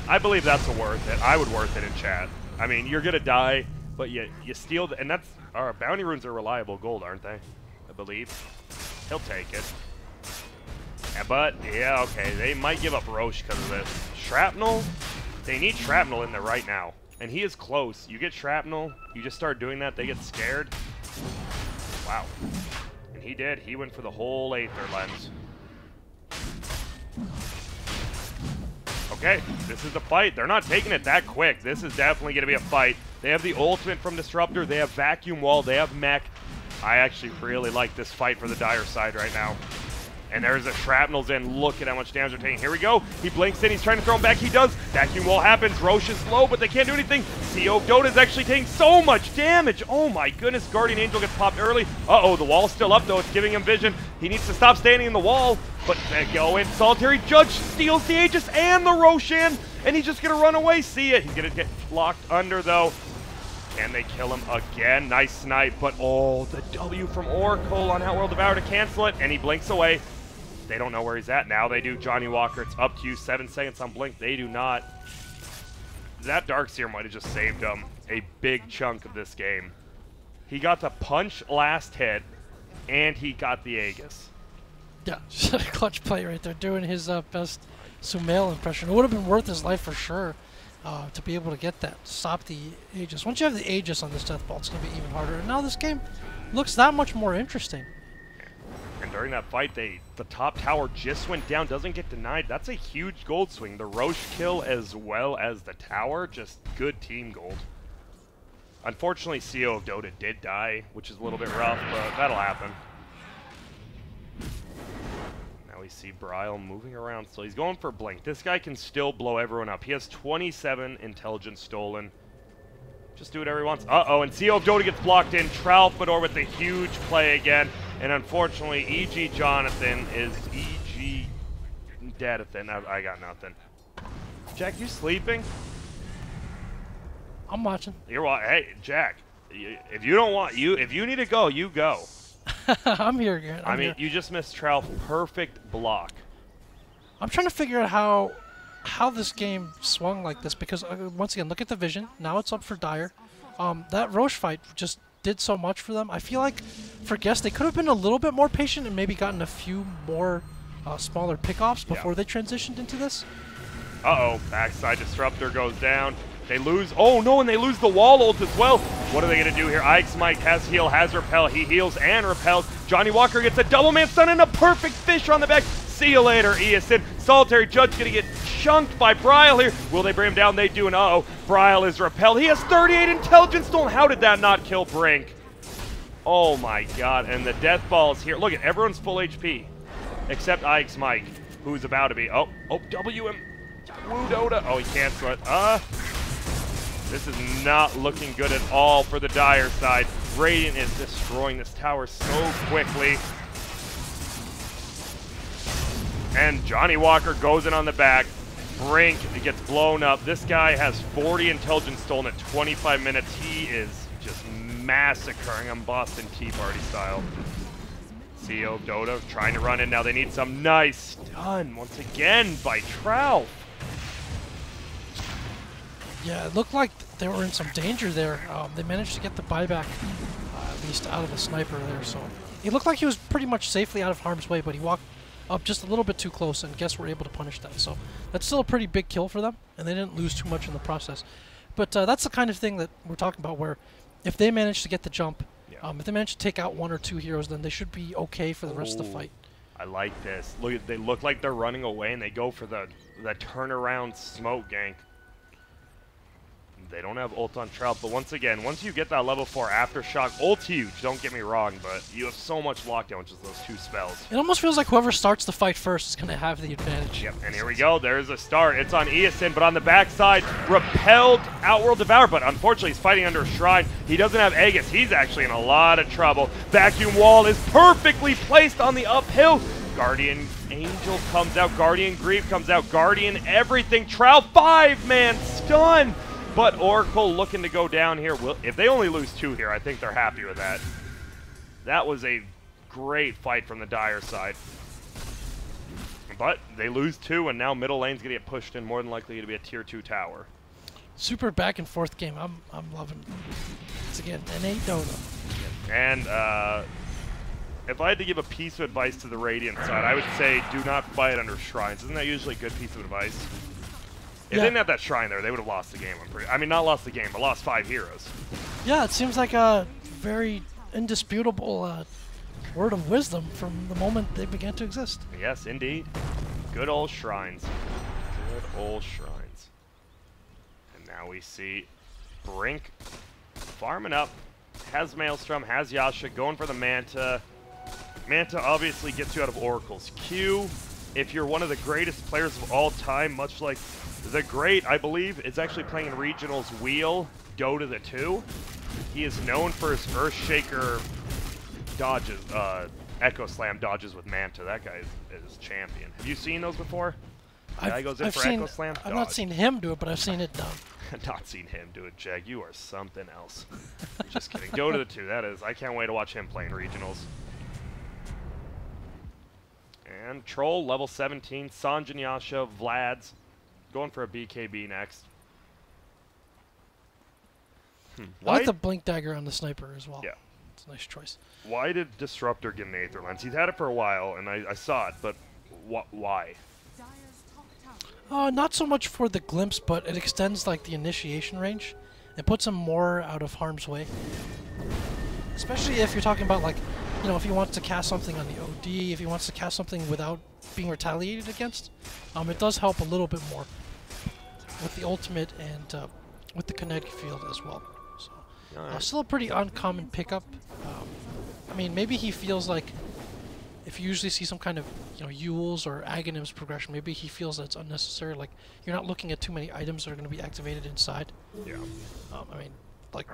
I believe that's a worth it. I would worth it in chat. I mean, you're gonna die, but you steal and that's our bounty runes are reliable gold, aren't they? I believe. He'll take it. Yeah, but yeah, okay, they might give up Roche because of this. Shrapnel. They need Shrapnel in there right now, and he is close. You get Shrapnel, you just start doing that, they get scared. Wow. And he did. He went for the whole Aether Lens. Okay, this is a fight. They're not taking it that quick. This is definitely going to be a fight. They have the ultimate from Disruptor. They have Vacuum Wall. They have Mech. I actually really like this fight for the Dire side right now. And there's a shrapnel's in. Look at how much damage they're taking. Here we go. He blinks in. He's trying to throw him back. He does. Vacuum wall happens. Roche is low, but they can't do anything. CO Dota's actually taking so much damage. Oh my goodness. Guardian Angel gets popped early. Uh-oh, the wall's still up though. It's giving him vision. He needs to stop standing in the wall. But they go in. Solitary Judge steals the Aegis and the Roshan. And he's just going to run away. See it. He's going to get locked under though. Can they kill him again? Nice snipe. But oh, the W from Oracle on Outworld Devour to cancel it. And he blinks away. They don't know where he's at. Now they do. Johnny Walker, it's up to you. 7 seconds on blink. They do not. That Darkseer might have just saved him a big chunk of this game. He got the punch last hit, and he got the Aegis. Yeah, just a clutch play right there, doing his best Sumail impression. It would have been worth his life for sure to be able to get that. Stop the Aegis. Once you have the Aegis on this Death Ball, it's going to be even harder. And now this game looks that much more interesting. And during that fight, the top tower just went down, doesn't get denied. That's a huge gold swing. The Roche kill as well as the tower, just good team gold. Unfortunately, CO of Dota did die, which is a little bit rough, but that'll happen. Now we see Bryle moving around, so he's going for Blink. This guy can still blow everyone up. He has 27 intelligence stolen. Just do whatever he wants. Uh-oh, and CO of Dota gets blocked in. Tralfador with the huge play again. And unfortunately, EG Jonathan is EG Deadathan. I got nothing. Jack, you sleeping? I'm watching. You're watching. Hey, Jack, if you don't want, if you need to go, you go. I'm here, Garrett. I mean, you just missed Tralf. Perfect block. I'm trying to figure out how this game swung like this because, once again, look at the vision. Now it's up for Dire. That Roche fight just did so much for them. I feel like for Guess, they could have been a little bit more patient and maybe gotten a few more smaller pickoffs before they transitioned into this. Uh-oh, backside disruptor goes down. They lose. Oh no, and they lose the wall ult as well. What are they going to do here? Ike's Mike has heal, has repel. He heals and repels. Johnny Walker gets a double man stun and a perfect fish on the back. See you later, Eason. Solitary Judge going to get chunked by Bryle here. Will they bring him down? They do, and uh-oh. Bryle is repelled. He has 38 intelligence stolen. How did that not kill Brink? Oh my god, and the death ball is here. Look at everyone's full HP. Except Ike's Mike, who's about to be. Oh, W him. Woo Dota. Oh, he canceled it. This is not looking good at all for the Dire side. Radiant is destroying this tower so quickly. And Johnny Walker goes in on the back. Brink gets blown up. This guy has 40 intelligence stolen at 25 minutes. He is just massacring them Boston Tea Party style. CO Dota trying to run in. Now they need some nice stun once again by Tralf. Yeah, it looked like they were in some danger there. They managed to get the buyback, at least out of the sniper there. So it looked like he was pretty much safely out of harm's way, but he walked up just a little bit too close, and Guess we're able to punish that. So that's still a pretty big kill for them, and they didn't lose too much in the process. But that's the kind of thing that we're talking about, where if they manage to get the jump, if they manage to take out 1 or 2 heroes, then they should be okay for the rest of the fight. I like this. Look, they look like they're running away, and they go for the turnaround smoke gank. They don't have ult on Trout, but once again, once you get that level 4 Aftershock, ult's huge, don't get me wrong, but you have so much lockdown with just those 2 spells. It almost feels like whoever starts the fight first is going to have the advantage. Yep, and here we go, there's a start. It's on Eason, but on the backside, repelled Outworld Devour, but unfortunately he's fighting under a Shrine. He doesn't have Aegis, he's actually in a lot of trouble. Vacuum Wall is perfectly placed on the uphill. Guardian Angel comes out, Guardian Grief comes out, Guardian everything. Trout 5-man stun! But Oracle looking to go down here. If they only lose 2 here, I think they're happy with that. That was a great fight from the Dire side. But they lose 2, and now middle lane's going to get pushed in, more than likely to be a tier 2 tower. Super back and forth game. I'm loving it. It's again, NA Dota. And if I had to give a piece of advice to the Radiant side, I would say do not fight under Shrines. Isn't that usually a good piece of advice? If they didn't have that Shrine there, they would have lost the game. I mean, not lost the game, but lost 5 heroes. Yeah, it seems like a very indisputable word of wisdom from the moment they began to exist. Yes, indeed. Good old Shrines. Good old Shrines. And now we see Brink farming up. Has Maelstrom, has Yasha, going for the Manta. Manta obviously gets you out of Oracle's Q. If you're one of the greatest players of all time, much like the Great, I believe, is actually playing in Regionals Wheel, Dota the 2. He is known for his Earthshaker dodges, Echo Slam dodges with Manta. That guy is champion. Have you seen those before? Guy goes in for Echo Slam. I've not seen him do it, but I've seen it done. Not seen him do it, Jag. You are something else. Just kidding. Dota the 2, that is. I can't wait to watch him play in Regionals. And Troll, level 17. Sanjin Yasha, Vlad's. Going for a BKB next. I like the Blink Dagger on the Sniper as well. Yeah. It's a nice choice. Why did Disruptor get an Aether Lens? He's had it for a while, and I saw it, but why? Not so much for the glimpse, but it extends like the initiation range. It puts him more out of harm's way. Especially if you're talking about like, you know, if he wants to cast something on the OD, if he wants to cast something without being retaliated against, it does help a little bit more with the ultimate and with the kinetic field as well. So, still a pretty uncommon pickup. I mean, maybe he feels like if you usually see some kind of, you know, Yule's or Aghanim's progression, maybe he feels that it's unnecessary. Like, you're not looking at too many items that are going to be activated inside. Yeah. I mean, like,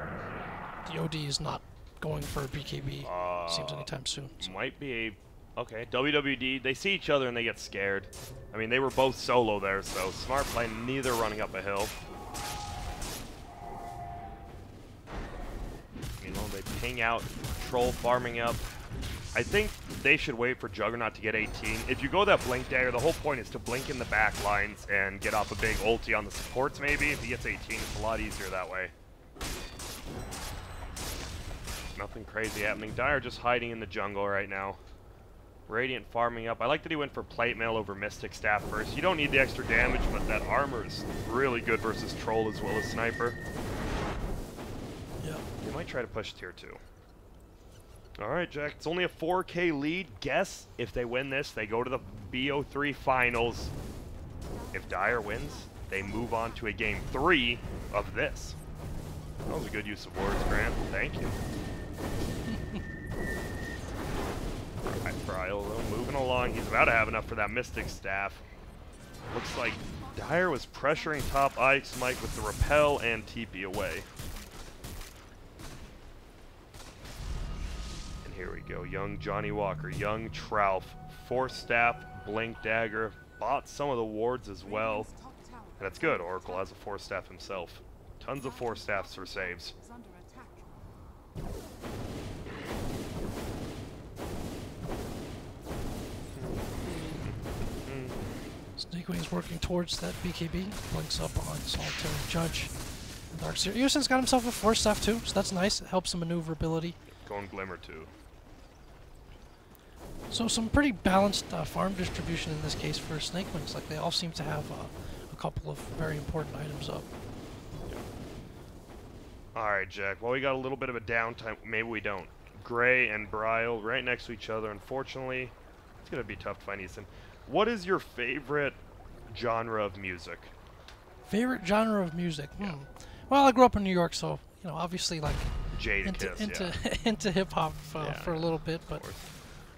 the OD is not going for a BKB, seems anytime soon. So. Might be a... Okay, WWD, they see each other and they get scared. I mean, they were both solo there, so smart play, neither running up a hill. You know, they ping out, Troll farming up. I think they should wait for Juggernaut to get 18. If you go that Blink Dagger, the whole point is to blink in the back lines and get off a big ulti on the supports maybe. If he gets 18, it's a lot easier that way. Nothing crazy happening. Dire just hiding in the jungle right now. Radiant farming up. I like that he went for Plate Mail over Mystic Staff first. You don't need the extra damage, but that armor is really good versus Troll as well as Sniper. Yeah. You might try to push tier 2. Alright, Jack. It's only a 4K lead. Guess if they win this, they go to the BO3 finals. If Dire wins, they move on to a game 3 of this. That was a good use of words, Grant. Thank you. Alright, Bryle, though, moving along. He's about to have enough for that Mystic Staff. Looks like Dire was pressuring top Ike's Mike with the Repel and TP away. And here we go. Young Johnny Walker, young Trouf, Force Staff, Blink Dagger, bought some of the wards as well. And that's good. Oracle has a Force Staff himself. Tons of Force Staffs for saves. Snakewingz working towards that BKB. Blinks up on Solitary Judge. Darkseer. Yusin's got himself a Force Staff too, so that's nice. It helps some maneuverability. Going Glimmer too. So some pretty balanced farm distribution in this case for Snakewingz. Like, they all seem to have a couple of very important items up. Alright, Jack. Well, we got a little bit of a downtime. Maybe we don't. Gray and Bryle right next to each other. Unfortunately, it's going to be tough to find Easton. What is your favorite genre of music? Favorite genre of music? Yeah. Well, I grew up in New York, so, you know, obviously, like, into into hip-hop for a little bit, but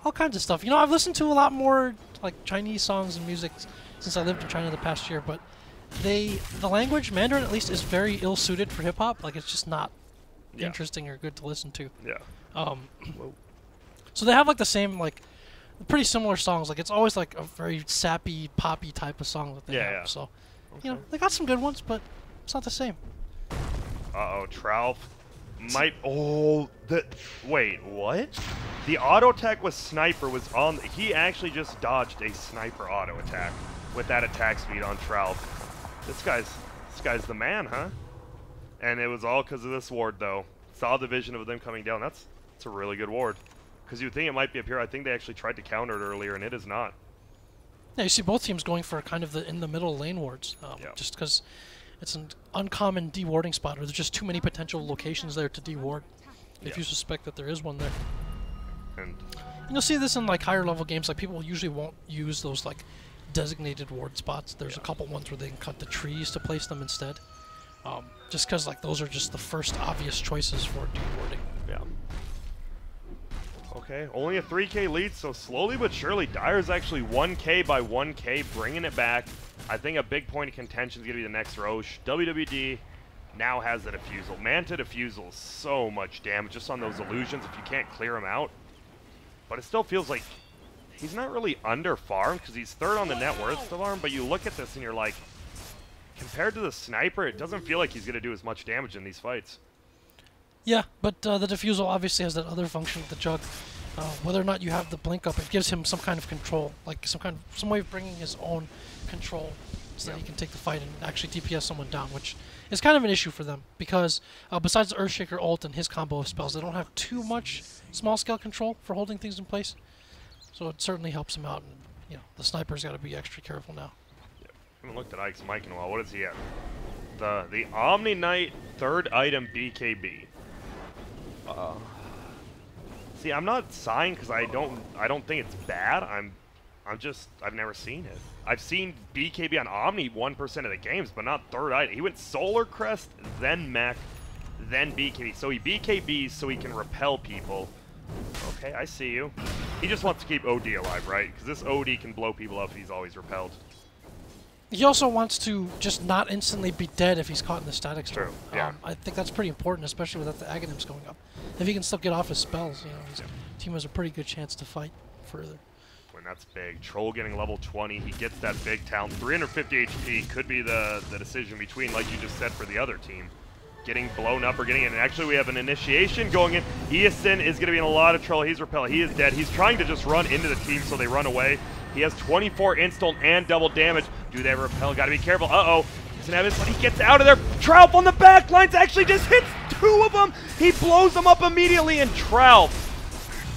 all kinds of stuff. You know, I've listened to a lot more, like, Chinese songs and music since I lived in China the past year, but the language, Mandarin at least, is very ill-suited for hip-hop. Like, it's just not interesting or good to listen to. Yeah. So they have, like, the same, like, pretty similar songs. Like, it's always, like, a very sappy, poppy type of song that they have. Yeah. So, you know, they got some good ones, but it's not the same. Uh-oh, Trouf might... Oh, wait, what? The auto attack with Sniper was on... He actually just dodged a Sniper auto attack with that attack speed on Trouf. This guy's the man, huh? And it was all because of this ward, though. Saw the vision of them coming down. That's a really good ward. Because you'd think it might be up here. I think they actually tried to counter it earlier, and it is not. Yeah, you see both teams going for kind of the in-the-middle lane wards. Just because it's an uncommon dewarding spot, or there's just too many potential locations there to deward. If you suspect that there is one there. And you'll see this in, like, higher-level games. Like, people usually won't use those, like, designated ward spots. There's a couple ones where they can cut the trees to place them instead. Just because, like, those are just the first obvious choices for dewarding. Yeah. Okay, only a 3K lead, so slowly but surely, Dyer's actually 1K by 1K, bringing it back. I think a big point of contention is going to be the next Roche. WWD now has the Diffusal. Manta Diffusal, so much damage just on those illusions if you can't clear them out. But it still feels like he's not really under-farmed because he's third on the net worth of arm, but you look at this and you're like, compared to the Sniper, it doesn't feel like he's going to do as much damage in these fights. Yeah, but the Diffusal obviously has that other function with the Jug. Whether or not you have the blink up, it gives him some kind of control, like some way of bringing his own control so that he can take the fight and actually DPS someone down, which is kind of an issue for them because besides the Earthshaker ult and his combo of spells, they don't have too much small-scale control for holding things in place. So it certainly helps him out, and you know the Sniper's got to be extra careful now. Yeah. I haven't looked at Ike's mic in a while. What is he at? The Omni Knight third item BKB. See, I'm not sighing because I don't think it's bad. I've never seen it. I've seen BKB on Omni 1% of the games, but not third item. He went Solar Crest, then Mech, then BKB. So he BKBs so he can repel people. Okay, I see you. He just wants to keep OD alive, right? Because this OD can blow people up if he's always repelled. He also wants to just not instantly be dead if he's caught in the static storm. True, yeah. I think that's pretty important, especially without the Aghanims going up. If he can still get off his spells, you know, his team has a pretty good chance to fight further. And that's big. Troll getting level 20. He gets that big talent. 350 HP could be the decision between, like you just said, for the other team. Getting blown up or getting in. And actually, we have an initiation going in. Eason is going to be in a lot of trouble. He's repelled. He is dead. He's trying to just run into the team so they run away. He has 24 install and double damage. Do they repel? Got to be careful. Uh-oh. He's going to have his, but he gets out of there. Tralf on the back lines actually just hits two of them. He blows them up immediately, and Tralf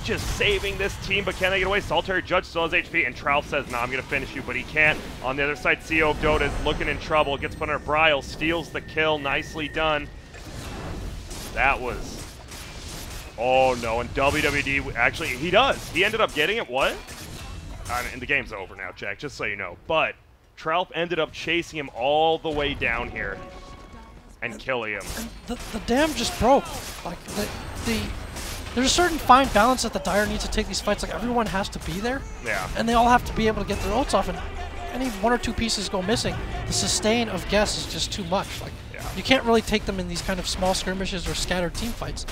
just saving this team, but can they get away? Solitary Judge still has HP, and Tralf says, nah, I'm going to finish you, but he can't. On the other side, CEO of Dota is looking in trouble. Gets put under Brile, steals the kill. Nicely done. That was... Oh, no, and WWD, actually, he does. He ended up getting it. What? I mean, the game's over now, Jack, just so you know. But Tralf ended up chasing him all the way down here and killing him. And the dam just broke. Like, there's a certain fine balance that the Dire needs to take these fights. Like, everyone has to be there. Yeah. And they all have to be able to get their ults off, and any one or two pieces go missing. The sustain of Guess is just too much. Like, you can't really take them in these kind of small skirmishes or scattered team fights.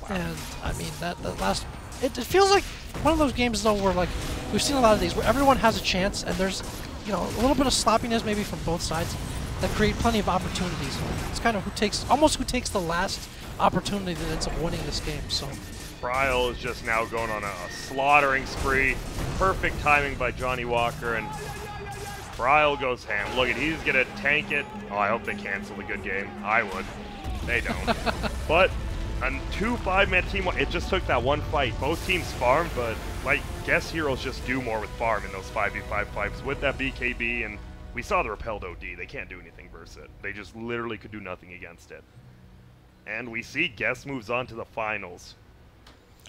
Wow. And, I mean, that last... It feels like one of those games, though, where, like, we've seen a lot of these, where everyone has a chance, and there's, you know, a little bit of sloppiness maybe from both sides that create plenty of opportunities. It's kind of who takes the last opportunity that ends up winning this game. So Brile is just now going on a slaughtering spree. Perfect timing by Johnny Walker, and Brile goes ham. Look at, he's gonna tank it. Oh, I hope they cancel the good game. I would. They don't. But a 2-5-man team, it just took that one fight. Both teams farmed, but like Guess Heroes just do more with farm in those 5v5 fights with that BKB, and we saw the repelled OD. They can't do anything versus it. They just literally could do nothing against it. And we see Guess moves on to the finals.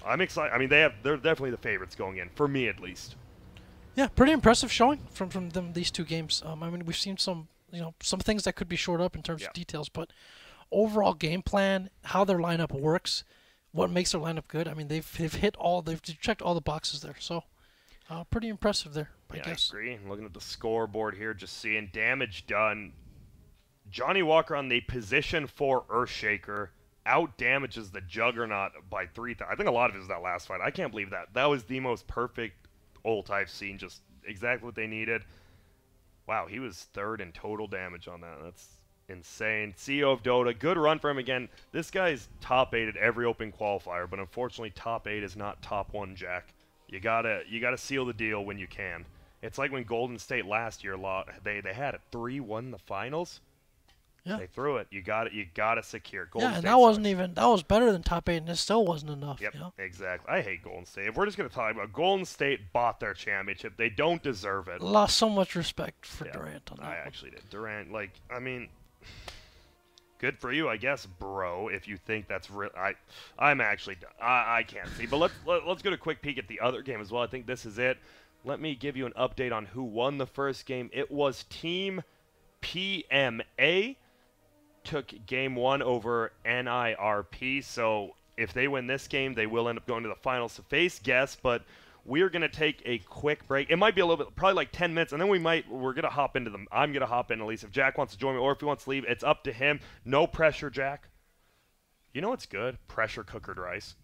I'm excited. I mean, they're definitely the favorites going in, for me at least. Yeah, pretty impressive showing from them, these two games. I mean, we've seen some things that could be shored up in terms of details, but overall game plan, how their lineup works, what makes their lineup good. I mean, they've checked all the boxes there. So pretty impressive there, I guess. I agree. And looking at the scoreboard here, just seeing damage done. Johnny Walker on the position 4 Earthshaker out damages the Juggernaut by 3,000. I think a lot of it is that last fight. I can't believe that. That was the most perfect ult I've seen. Just exactly what they needed. Wow, he was third in total damage on that. That's insane. CEO of Dota, good run for him again. This guy's top 8 at every open qualifier, but unfortunately top 8 is not top 1, Jack. You gotta seal the deal when you can. It's like when Golden State last year they had it 3-1 the finals. Yeah. They threw it. You got to secure. Golden State that was better than top 8, and it still wasn't enough. Yep, you know? Exactly. I hate Golden State. If we're just going to talk about Golden State bought their championship, they don't deserve it. Lost so much respect for Durant on that. I actually did. Durant, like, I mean, good for you, I guess, bro. If you think that's real, I'm actually done. I can't see. But let's get a quick peek at the other game as well. I think this is it. Let me give you an update on who won the first game. It was Team PMA. Took game 1 over NIRP, so If they win this game, they will end up going to the finals to face Guess, but we're going to take a quick break. It might be a little bit, probably like 10 minutes, and then we're going to hop into them. I'm going to hop in, at least. If Jack wants to join me or if he wants to leave, it's up to him. No pressure, Jack. You know what's good? Pressure cookered rice.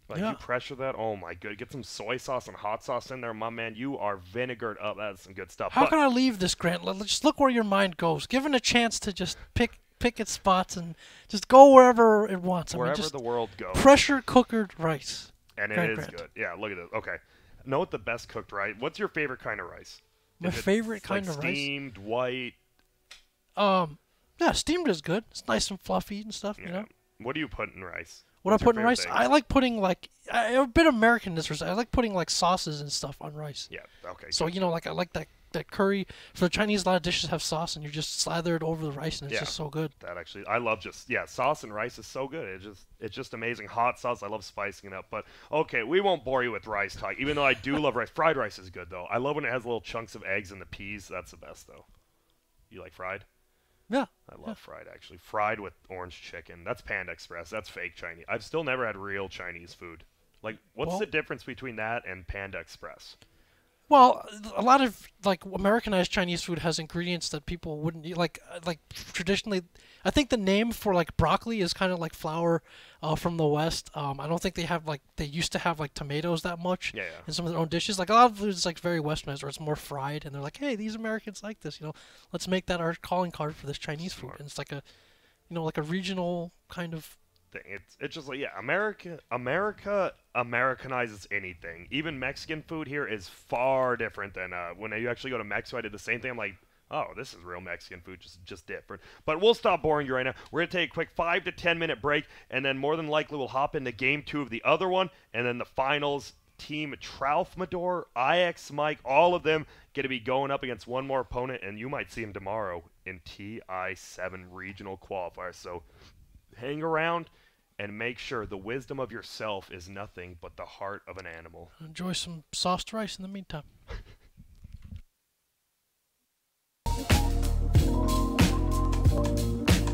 Like, you pressure that, oh my good. Get some soy sauce and hot sauce in there, my man. You are vinegared up. That's some good stuff. How can I leave this, Grant? Let's just look where your mind goes. Give it a chance to just pick its spots and just go wherever it wants. Wherever the world goes. Pressure cookered rice. And it is good. Yeah, look at this. Okay. Know what the best cooked rice? What's your favorite kind of rice? My favorite kind of rice? Steamed, white? Yeah, steamed is good. It's nice and fluffy and stuff, you know? What do you put in rice? What I put in rice? I like putting, like, a bit American this. I like putting, like, sauces and stuff on rice. Yeah, okay. So, you know, like, I like that curry. For the Chinese, a lot of dishes have sauce, and you just slather it over the rice, and it's just so good. That actually, I love sauce and rice is so good. It's just amazing. Hot sauce, I love spicing it up. But, okay, we won't bore you with rice talk, even though I do love rice. Fried rice is good, though. I love when it has little chunks of eggs and the peas. That's the best, though. You like fried? Yeah. I love fried, actually. Fried with orange chicken. That's Panda Express. That's fake Chinese. I've still never had real Chinese food. Like, what's the difference between that and Panda Express? Well, a lot of, like, Americanized Chinese food has ingredients that people wouldn't eat. Like traditionally, I think the name for, like, broccoli is kind of like flour from the West. I don't think they used to have, like, tomatoes that much in some of their own dishes. Like, a lot of food is, like, very Westernized, or it's more fried, and they're like, hey, these Americans like this, you know. Let's make that our calling card for this Chinese food. And it's like a, you know, like a regional kind of thing. It's just like, America Americanizes anything. Even Mexican food here is far different than when you actually go to Mexico. I did the same thing. I'm like, oh, this is real Mexican food, just different. But we'll stop boring you right now. We're going to take a quick 5 to 10 minute break, and then more than likely we'll hop into Game 2 of the other one, and then the finals. Team Traufmador, IX Mike, all of them going to be going up against one more opponent, and you might see him tomorrow in TI7 regional qualifiers. So hang around and make sure the wisdom of yourself is nothing but the heart of an animal. Enjoy some sauced rice in the meantime.